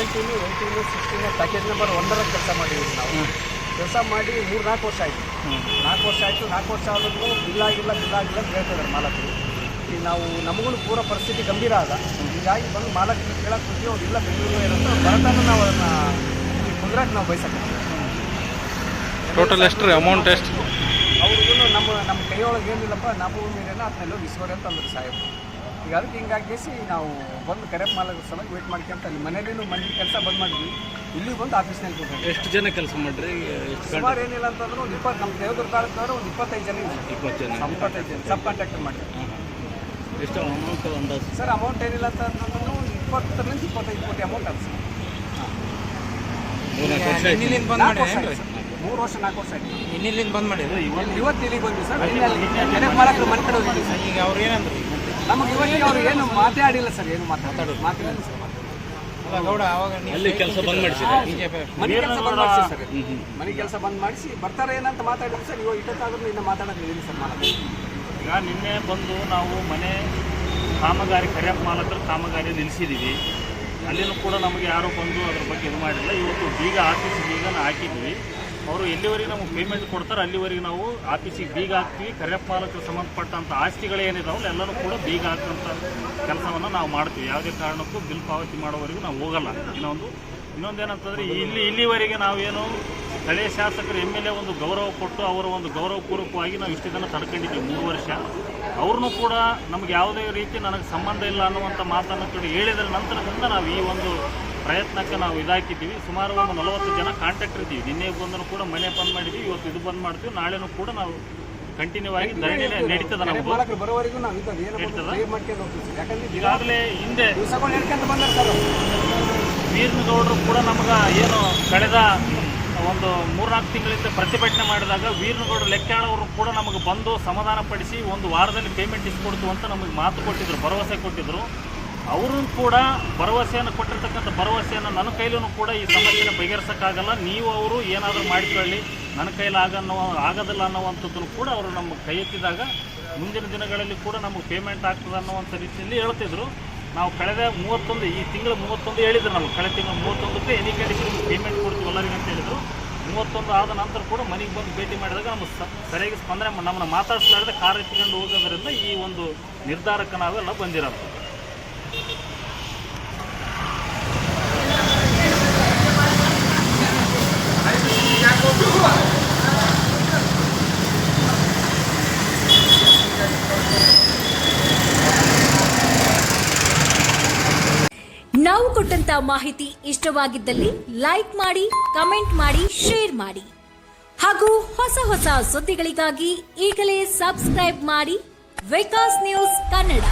17, 18, 16 package number 1 ಕೆಲಸ ಮಾಡಿದ್ದೀವಿ ನಾವು. ಕೆಲಸ ಮಾಡಿ 3-4 ವರ್ಷ ಆಯಿತು. 4 ವರ್ಷ ಆಯಿತು. 4 ವರ್ಷ ಆದ್ರೂ ಬಿಲ್ ಆಗಿಲ್ಲ ಅಂತ ಹೇಳ್ತಿದ್ದಾರೆ ಮಾಲಕರು. ಈಗ ನಾವು ನಮಗೂ ಪೂರ ಪರಿಸ್ಥಿತಿ ಗಂಭೀರ ಆದ. ಹೀಗಾಗಿ ಬಂದು ಮಾಲಕರು ಕೇಳಕ್ಕೆ ಹೋಗಿ ಅವ್ರು ಇಲ್ಲ ಬೆಂಗಳೂರು ಏನಂತ ಬರತಾನು ನಾವು ಅದನ್ನು ಕುಂದ್ರಕ್ಕೆ ನಾವು ಬಯಸಕ್ಕೆ. ಟೋಟಲ್ ಎಷ್ಟು ರೀ ಅಮೌಂಟ್ ಎಷ್ಟು? ಅವ್ರಿಗೂ ನಮ್ಮ ಕೈಯೊಳಗೆ ಏನಿಲ್ಲಪ್ಪ ನಾವು ನೀರೇನೋ ಅದನ್ನೆಲ್ಲ ಇಸ್ಕೋರಿ ಅಂತ ಅಂದ್ರೆ ಸಾಹೇಬ್. ಈಗ ಅದಕ್ಕೆ ಹಿಂಗಾಗಿ ನಾವು ಬಂದು ಕರೆಕ್ಟ್ ಮಾಲಕರ ಸಲ ವೇಟ್ ಮಾಡ್ಕೊಂತ ಅಲ್ಲಿ ಮನೇಲಿ ಮನೆ ಕೆಲಸ ಬಂದ್ ಮಾಡಿದ್ವಿ. ಇಲ್ಲಿ ಬಂದು ಆಫೀಸ್ನಲ್ಲಿ ಕೂತ್ಕೊಂಡು ಎಷ್ಟು ಜನ ಕೆಲಸ ಮಾಡ್ರಿ? ಸುಮಾರು ಏನಿಲ್ಲ ಅಂತಂದ್ರೆ ಒಂದು 20 ನಮ್ಮ ದೇವದುರ್ಗ ತಾಲೂಕವ್ರು ಒಂದು 25 ಜನ ಇದೆ. 25 ಜನ ಸಬ್ ಕಾಂಟ್ರಾಕ್ಟರ್ ಮಾಡಿ. ಎಷ್ಟು ಅಮೌಂಟ್ ಅಂದಾಜು ಸರ್? ಅಮೌಂಟ್ ಏನಿಲ್ಲ ಅಂತಂದ್ರೆ ಒಂದು 20 ರಿಂದ 25 ಕೋಟಿ ಅಮೌಂಟ್ ಅದು ಸರ್. 3 ವರ್ಷ 4 ವರ್ಷ ಆಯ್ತು. ಇನ್ನಿಲ್ಲಿಂದ ಬಂದ್ ಮಾಡಿದ್ರು ಇವತ್ತು ಇಲ್ಲಿಗೆ ಬಂದ್ವಿ ಸರ್. ಕರೆಕ್ಟ್ ಮಾಲಕರು ಮನೆ ಕಡೆ ಹೋಗಿದ್ವಿ ಸರ್. ಈಗ ಅವ್ರು ಏನಂದ್ರು? ನಮಗೆ ಇವತ್ತಿಗೆ ಅವ್ರು ಏನು ಮಾತಾಡಿಲ್ಲ ಸರ್. ಏನು ಮಾತಾಡಿಲ್ಲ ಸರ್. ಗೌಡ ಅವಾಗ ಅಲ್ಲಿ ಕೆಲಸ ಬಂದ್ ಮಾಡಿಸಿದ್ರೆ ಮನೆ ಕೆಲಸ ಬಂದ್ ಮಾಡಿಸಿ ಸರ್. ಮನೆ ಕೆಲಸ ಬಂದ್ ಮಾಡಿಸಿ ಬರ್ತಾರೆ ಏನಂತ ಮಾತಾಡಿದ್ರು ಸರ್. ಇವಾಗ ಇಟ್ಟತ್ತಾದ್ರೂ ಇನ್ನು ಮಾತಾಡೋದಿಲ್ಲ ಸರ್ ಮಾಲಕರು. ಈಗ ನಿನ್ನೆ ಬಂದು ನಾವು ಮನೆ ಕಾಮಗಾರಿ ಕರಿಯಪ್ಪ ಮಾಲಕರು ಕಾಮಗಾರಿ ನಿಲ್ಲಿಸಿದ್ದೀವಿ. ಅಲ್ಲಿನೂ ಕೂಡ ನಮಗೆ ಯಾರೂ ಬಂದು ಅದ್ರ ಬಗ್ಗೆ ಇದು ಮಾಡಿಲ್ಲ. ಇವತ್ತು ಬೀಗ ಆಫೀಸಿಗೆ ಬೀಗನ ಹಾಕಿದ್ವಿ. ಅವರು ಎಲ್ಲಿವರೆಗೆ ನಮಗೆ ಪೇಮೆಂಟ್ ಕೊಡ್ತಾರೆ ಅಲ್ಲಿವರೆಗೆ ನಾವು ಆಫೀಸಿಗೆ ಬೀಗ ಹಾಕ್ತೀವಿ. ಕರಿಯಪ್ಪ ಮಾಲಕರು ಸಂಬಂಧಪಟ್ಟಂಥ ಆಸ್ತಿಗಳು ಏನಿದಾವಲ್ಲ ಎಲ್ಲನೂ ಕೂಡ ಬೀಗ ಹಾಕುವಂಥ ಕೆಲಸವನ್ನು ನಾವು ಮಾಡ್ತೀವಿ. ಯಾವುದೇ ಕಾರಣಕ್ಕೂ ಬಿಲ್ ಪಾವತಿ ಮಾಡೋವರೆಗೂ ನಾವು ಹೋಗಲ್ಲ. ಇನ್ನೊಂದೇನಂತಂದರೆ ಇಲ್ಲಿವರೆಗೆ ನಾವೇನು ಸ್ಥಳೀಯ ಶಾಸಕರು MLA ಒಂದು ಗೌರವ ಕೊಟ್ಟು ಅವರ ಒಂದು ಗೌರವಪೂರ್ವಕವಾಗಿ ನಾವು ಇಷ್ಟು ದಿನ ತಡ್ಕೊಂಡಿದ್ದೀವಿ 3 ವರ್ಷ. ಅವ್ರನ್ನೂ ಕೂಡ ನಮಗೆ ಯಾವುದೇ ರೀತಿ ನನಗೆ ಸಂಬಂಧ ಇಲ್ಲ ಅನ್ನುವಂಥ ಮಾತನ್ನು ಕೂಡ ಹೇಳಿದ್ರ ನಂತರದಿಂದ ನಾವು ಈ ಒಂದು ಪ್ರಯತ್ನಕ್ಕೆ ನಾವು ಇದಾಕಿದ್ದೀವಿ. ಸುಮಾರು ಒಂದು 40 ಜನ ಕಾಂಟ್ರಾಕ್ಟರ್ ಇದ್ದೀವಿ. ನಿನ್ನೆ ಬಂದರೂ ಕೂಡ ಮನೆ ಬಂದ್ ಮಾಡಿದ್ದೀವಿ. ಇವತ್ತು ಇದು ಬಂದ್ ಮಾಡ್ತೀವಿ. ನಾಳೆನೂ ಕೂಡ ನಾವು ಕಂಟಿನ್ಯೂ ಆಗಿ ಧರಣಿ ನಡೀತದೆ. ನಮಗೆ ಈಗಾಗಲೇ ಹಿಂದೆ ವೀರನಗೌಡರು ಕೂಡ ನಮ್ಗೆ ಏನು ಕಳೆದ ಒಂದು 3-4 ತಿಂಗಳಿಂದ ಪ್ರತಿಭಟನೆ ಮಾಡಿದಾಗ ವೀರನಗೌಡರು ಲೆಕ್ಕಾಳವರು ಕೂಡ ನಮಗೆ ಬಂದು ಸಮಾಧಾನ ಪಡಿಸಿ ಒಂದು ವಾರದಲ್ಲಿ ಪೇಮೆಂಟ್ ಇಸ್ಕೊಡ್ತು ಅಂತ ನಮಗೆ ಮಾತು ಕೊಟ್ಟಿದ್ರು, ಭರವಸೆ ಕೊಟ್ಟಿದ್ರು. ಅವರು ಕೂಡ ಭರವಸೆಯನ್ನು ಕೊಟ್ಟಿರ್ತಕ್ಕಂಥ ಭರವಸೆಯನ್ನು ನನ್ನ ಕೈಲೂ ಕೂಡ ಈ ಸಮಸ್ಯೆನ ಬಗೆಹರಿಸೋಕ್ಕಾಗಲ್ಲ, ನೀವು ಅವರು ಏನಾದರೂ ಮಾಡಿಕೊಳ್ಳಿ, ನನ್ನ ಕೈಲಿ ಆಗೋದಿಲ್ಲ ಅನ್ನೋವಂಥದ್ದನ್ನು ಕೂಡ ಅವರು ನಮ್ಮ ಕೈ ಎತ್ತಿದಾಗ ಮುಂದಿನ ದಿನಗಳಲ್ಲಿ ಕೂಡ ನಮಗೆ ಪೇಮೆಂಟ್ ಆಗ್ತದೆ ಅನ್ನೋವಂಥ ರೀತಿಯಲ್ಲಿ ಹೇಳ್ತಿದ್ರು. ನಾವು ಕಳೆದ 31 ಈ ತಿಂಗಳು 31 ಹೇಳಿದ್ರು. ನಮ್ಗೆ ಕಳೆದ ತಿಂಗಳು 31ಕ್ಕೆ ಎನಿ ಕಂಡೀಷನ್ ಪೇಮೆಂಟ್ ಕೊಡ್ತೀವಿ ಎಲ್ಲರಿಗೆ ಅಂತ ಹೇಳಿದರು. 31 ಆದ ನಂತರ ಕೂಡ ಮನೆಗೆ ಬಂದು ಭೇಟಿ ಮಾಡಿದಾಗ ನಮಗೆ ಸರಿಯಾಗಿ ಸ್ಪಂದನೆ ನಮ್ಮನ್ನು ಮಾತಾಡಿಸಲಾರದೆ ಕಾರ್ ಎತ್ತಿಕೊಂಡು ಹೋಗೋದ್ರಿಂದ ಈ ಒಂದು ನಿರ್ಧಾರಕ್ಕೆ ನಾವೆಲ್ಲ ಬಂದಿರೋದು. ನಾವು ಕೊಟ್ಟಂತ ಮಾಹಿತಿ ಇಷ್ಟವಾಗಿದ್ದಲ್ಲಿ ಲೈಕ್ ಮಾಡಿ, ಕಮೆಂಟ್ ಮಾಡಿ, ಶೇರ್ ಮಾಡಿ ಹಾಗೂ ಹೊಸ ಸುದ್ದಿಗಳಿಗಾಗಿ ಈಗಲೇ ಸಬ್ಸ್ಕ್ರೈಬ್ ಮಾಡಿ ವಿಕಾಸ್ ನ್ಯೂಸ್ ಕನ್ನಡ.